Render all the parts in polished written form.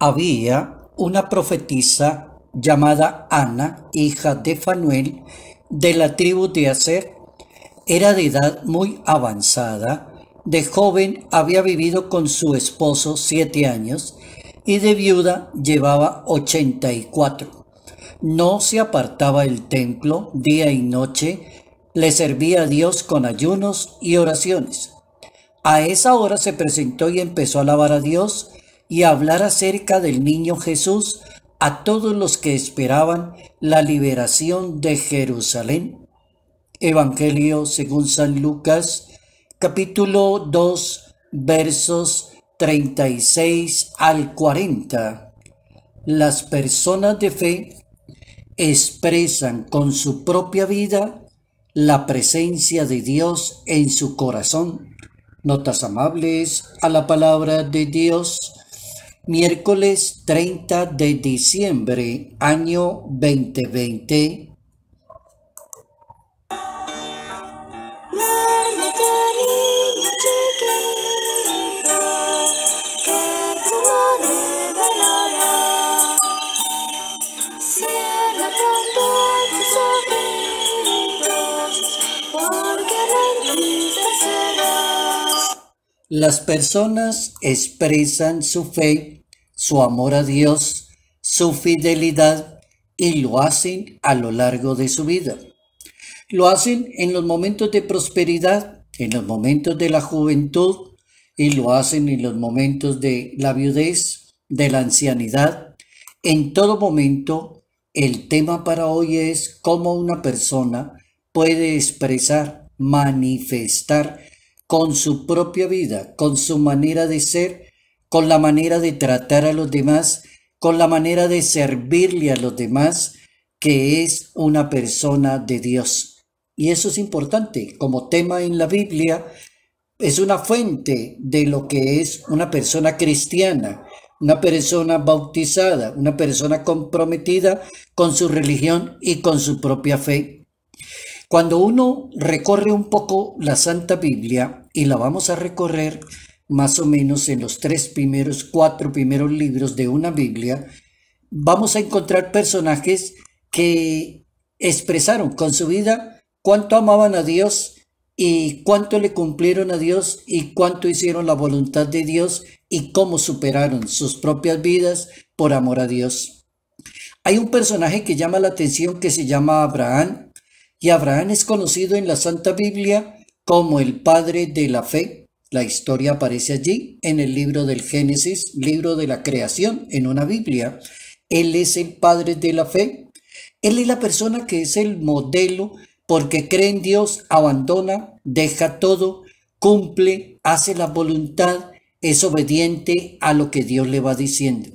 Había una profetisa llamada Ana, hija de Fanuel, de la tribu de Aser. Era de edad muy avanzada. De joven había vivido con su esposo 7 años y de viuda llevaba 84. No se apartaba del templo día y noche, le servía a Dios con ayunos y oraciones. A esa hora se presentó y empezó a alabar a Dios y a hablar acerca del niño Jesús a todos los que esperaban la liberación de Jerusalén. Evangelio según San Lucas, capítulo 2, versos 36 al 40. Las personas de fe expresan con su propia vida la presencia de Dios en su corazón. Notas amables a la palabra de Dios. Miércoles 30 de diciembre, año 2020. Las personas expresan su fe, su amor a Dios, su fidelidad y lo hacen a lo largo de su vida. Lo hacen en los momentos de prosperidad, en los momentos de la juventud y lo hacen en los momentos de la viudez, de la ancianidad. En todo momento, el tema para hoy es cómo una persona puede expresar, manifestar con su propia vida, con su manera de ser, con la manera de tratar a los demás, con la manera de servirle a los demás, que es una persona de Dios. Y eso es importante. Como tema en la Biblia, es una fuente de lo que es una persona cristiana, una persona bautizada, una persona comprometida con su religión y con su propia fe. Cuando uno recorre un poco la Santa Biblia, y la vamos a recorrer más o menos en los 4 primeros libros de una Biblia, vamos a encontrar personajes que expresaron con su vida cuánto amaban a Dios y cuánto le cumplieron a Dios y cuánto hicieron la voluntad de Dios y cómo superaron sus propias vidas por amor a Dios. Hay un personaje que llama la atención que se llama Abraham, y Abraham es conocido en la Santa Biblia como el padre de la fe. La historia aparece allí en el libro del Génesis, libro de la creación, en una Biblia. Él es el padre de la fe. Él es la persona que es el modelo porque cree en Dios, abandona, deja todo, cumple, hace la voluntad, es obediente a lo que Dios le va diciendo.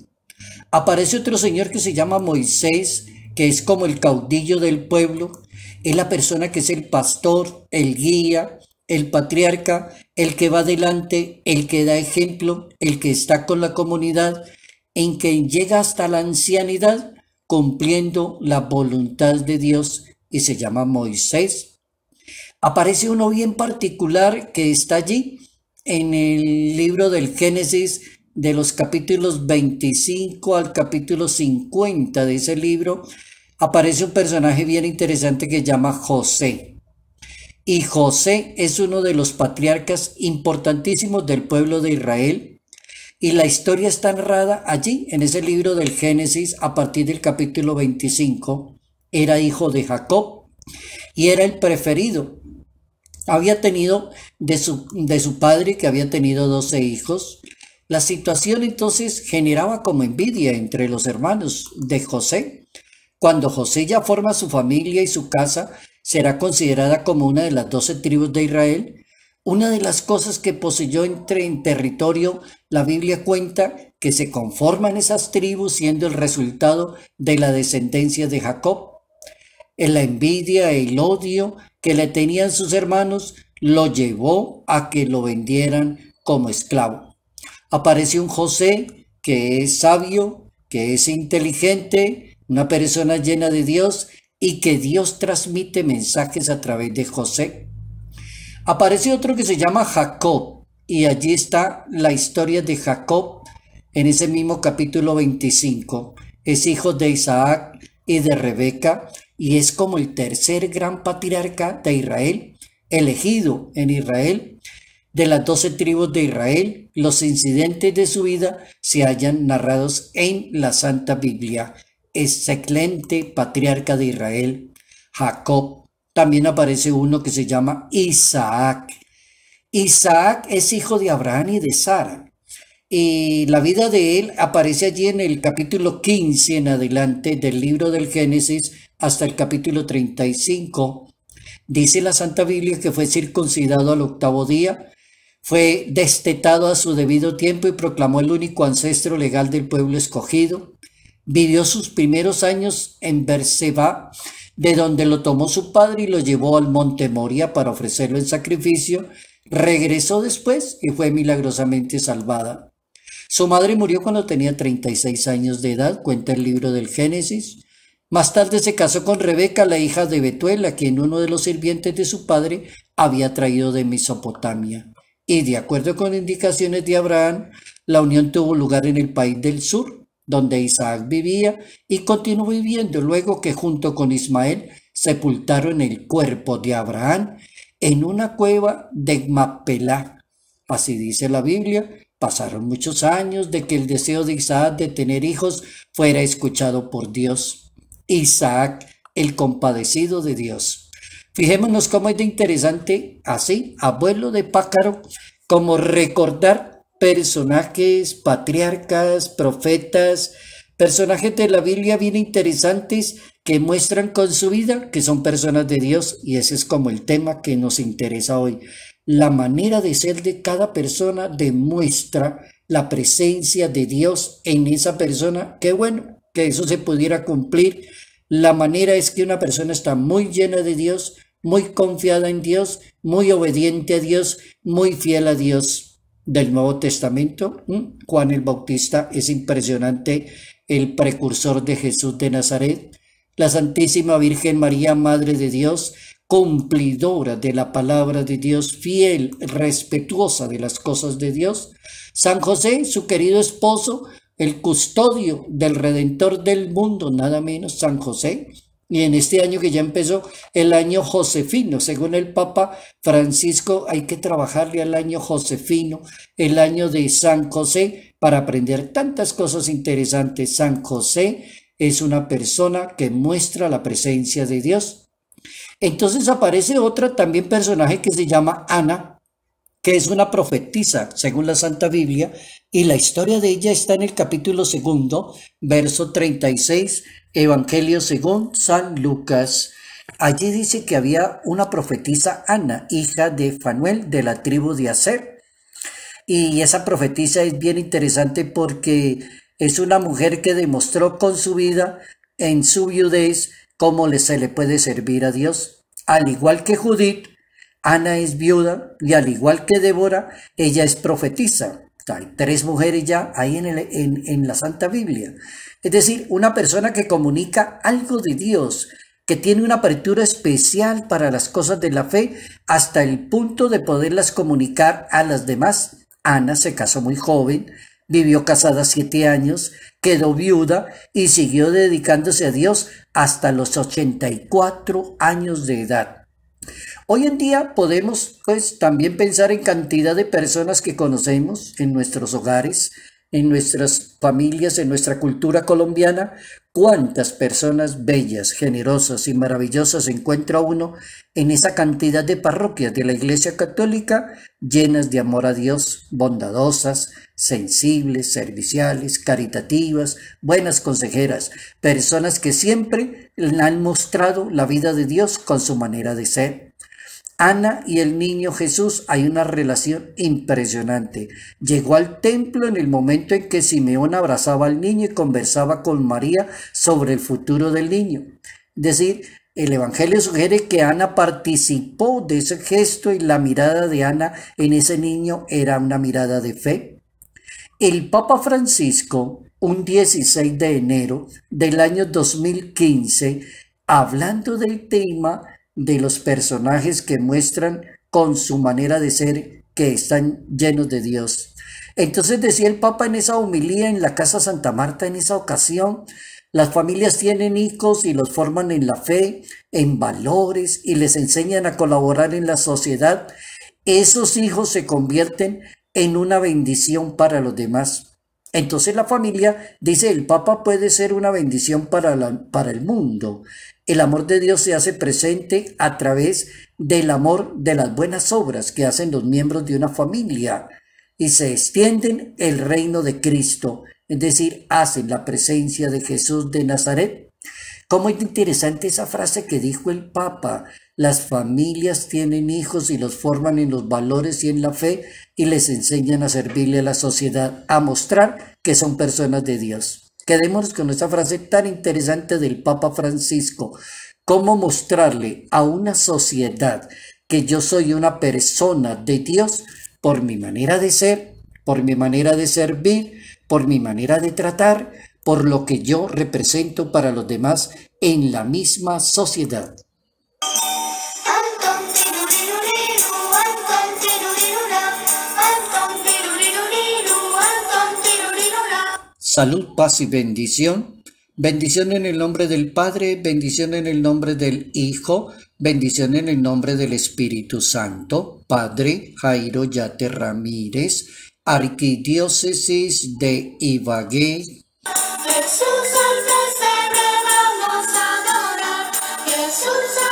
Aparece otro señor que se llama Moisés, que es como el caudillo del pueblo. Es la persona que es el pastor, el guía, el patriarca, el que va adelante, el que da ejemplo, el que está con la comunidad, en que llega hasta la ancianidad cumpliendo la voluntad de Dios y se llama Moisés. Aparece uno bien particular que está allí en el libro del Génesis, de los capítulos 25 al capítulo 50 de ese libro. Aparece un personaje bien interesante que se llama José. Y José es uno de los patriarcas importantísimos del pueblo de Israel. Y la historia está narrada allí, en ese libro del Génesis, a partir del capítulo 25. Era hijo de Jacob y era el preferido. Había tenido de su padre, que había tenido 12 hijos. La situación entonces generaba como envidia entre los hermanos de José. Cuando José ya forma su familia y su casa, será considerada como una de las 12 tribus de Israel. Una de las cosas que poseyó en territorio, la Biblia cuenta que se conforman esas tribus siendo el resultado de la descendencia de Jacob. En la envidia e el odio que le tenían sus hermanos lo llevó a que lo vendieran como esclavo. Aparece un José que es sabio, que es inteligente, una persona llena de Dios y que Dios transmite mensajes a través de José. Aparece otro que se llama Jacob y allí está la historia de Jacob, en ese mismo capítulo 25, es hijo de Isaac y de Rebeca, y es como el tercer gran patriarca de Israel, elegido en Israel. De las 12 tribus de Israel, los incidentes de su vida se hallan narrados en la Santa Biblia. Excelente patriarca de Israel, Jacob. También aparece uno que se llama Isaac. Isaac es hijo de Abraham y de Sara. Y la vida de él aparece allí en el capítulo 15 en adelante del libro del Génesis hasta el capítulo 35. Dice la Santa Biblia que fue circuncidado al 8º día, fue destetado a su debido tiempo y proclamó el único ancestro legal del pueblo escogido. Vivió sus primeros años en Berseba, de donde lo tomó su padre y lo llevó al monte Moria para ofrecerlo en sacrificio. Regresó después y fue milagrosamente salvada. Su madre murió cuando tenía 36 años de edad, cuenta el libro del Génesis. Más tarde se casó con Rebeca, la hija de Betuel, a quien uno de los sirvientes de su padre había traído de Mesopotamia. Y de acuerdo con indicaciones de Abraham, la unión tuvo lugar en el país del sur, donde Isaac vivía y continuó viviendo luego que junto con Ismael sepultaron el cuerpo de Abraham en una cueva de Macpelá. Así dice la Biblia. Pasaron muchos años de que el deseo de Isaac de tener hijos fuera escuchado por Dios. Isaac, el compadecido de Dios. Fijémonos cómo es de interesante, así, abuelo de pájaro, como recordar personajes, patriarcas, profetas, personajes de la Biblia bien interesantes que muestran con su vida que son personas de Dios, y ese es como el tema que nos interesa hoy. La manera de ser de cada persona demuestra la presencia de Dios en esa persona. Qué bueno que eso se pudiera cumplir. La manera es que una persona está muy llena de Dios, muy confiada en Dios, muy obediente a Dios, muy fiel a Dios. Del Nuevo Testamento, Juan el Bautista es impresionante, el precursor de Jesús de Nazaret. La Santísima Virgen María, Madre de Dios, cumplidora de la palabra de Dios, fiel, respetuosa de las cosas de Dios. San José, su querido esposo, el custodio del Redentor del mundo, nada menos, San José. Y en este año que ya empezó, el año josefino, según el Papa Francisco, hay que trabajarle al año josefino, el año de San José, para aprender tantas cosas interesantes. San José es una persona que muestra la presencia de Dios. Entonces aparece otra también personaje que se llama Ana, que es una profetisa, según la Santa Biblia, y la historia de ella está en el capítulo 2, verso 36, Evangelio según San Lucas. Allí dice que había una profetisa Ana, hija de Fanuel, de la tribu de Aser. Y esa profetisa es bien interesante porque es una mujer que demostró con su vida, en su viudez, cómo se le puede servir a Dios. Al igual que Judith, Ana es viuda, y al igual que Débora, ella es profetisa. Hay 3 mujeres ya ahí en la Santa Biblia. Es decir, una persona que comunica algo de Dios, que tiene una apertura especial para las cosas de la fe, hasta el punto de poderlas comunicar a las demás. Ana se casó muy joven, vivió casada 7 años, quedó viuda y siguió dedicándose a Dios hasta los 84 años de edad. Hoy en día podemos también pensar en cantidad de personas que conocemos en nuestros hogares, en nuestras familias, en nuestra cultura colombiana. Cuántas personas bellas, generosas y maravillosas encuentra uno en esa cantidad de parroquias de la Iglesia Católica, llenas de amor a Dios, bondadosas, sensibles, serviciales, caritativas, buenas consejeras, personas que siempre han mostrado la vida de Dios con su manera de ser. Ana y el niño Jesús, hay una relación impresionante. Llegó al templo en el momento en que Simeón abrazaba al niño y conversaba con María sobre el futuro del niño. Es decir, el Evangelio sugiere que Ana participó de ese gesto y la mirada de Ana en ese niño era una mirada de fe. El Papa Francisco, un 16 de enero del año 2015, hablando del tema de los personajes que muestran con su manera de ser que están llenos de Dios. Entonces decía el Papa en esa homilía en la Casa Santa Marta en esa ocasión, las familias tienen hijos y los forman en la fe, en valores y les enseñan a colaborar en la sociedad. Esos hijos se convierten en una bendición para los demás. Entonces la familia, dice el Papa, puede ser una bendición para el mundo. El amor de Dios se hace presente a través del amor de las buenas obras que hacen los miembros de una familia y se extienden el reino de Cristo, es decir, hacen la presencia de Jesús de Nazaret. Cómo es interesante esa frase que dijo el Papa. Las familias tienen hijos y los forman en los valores y en la fe y les enseñan a servirle a la sociedad, a mostrar que son personas de Dios. Quedémonos con esa frase tan interesante del Papa Francisco. Cómo mostrarle a una sociedad que yo soy una persona de Dios por mi manera de ser, por mi manera de servir, por mi manera de tratar, por lo que yo represento para los demás en la misma sociedad. Salud, paz y bendición. Bendición en el nombre del Padre, bendición en el nombre del Hijo, bendición en el nombre del Espíritu Santo. Padre Jairo Yate Ramírez, Arquidiócesis de Ibagué. Jesús al pesebre vamos a adorar, Jesús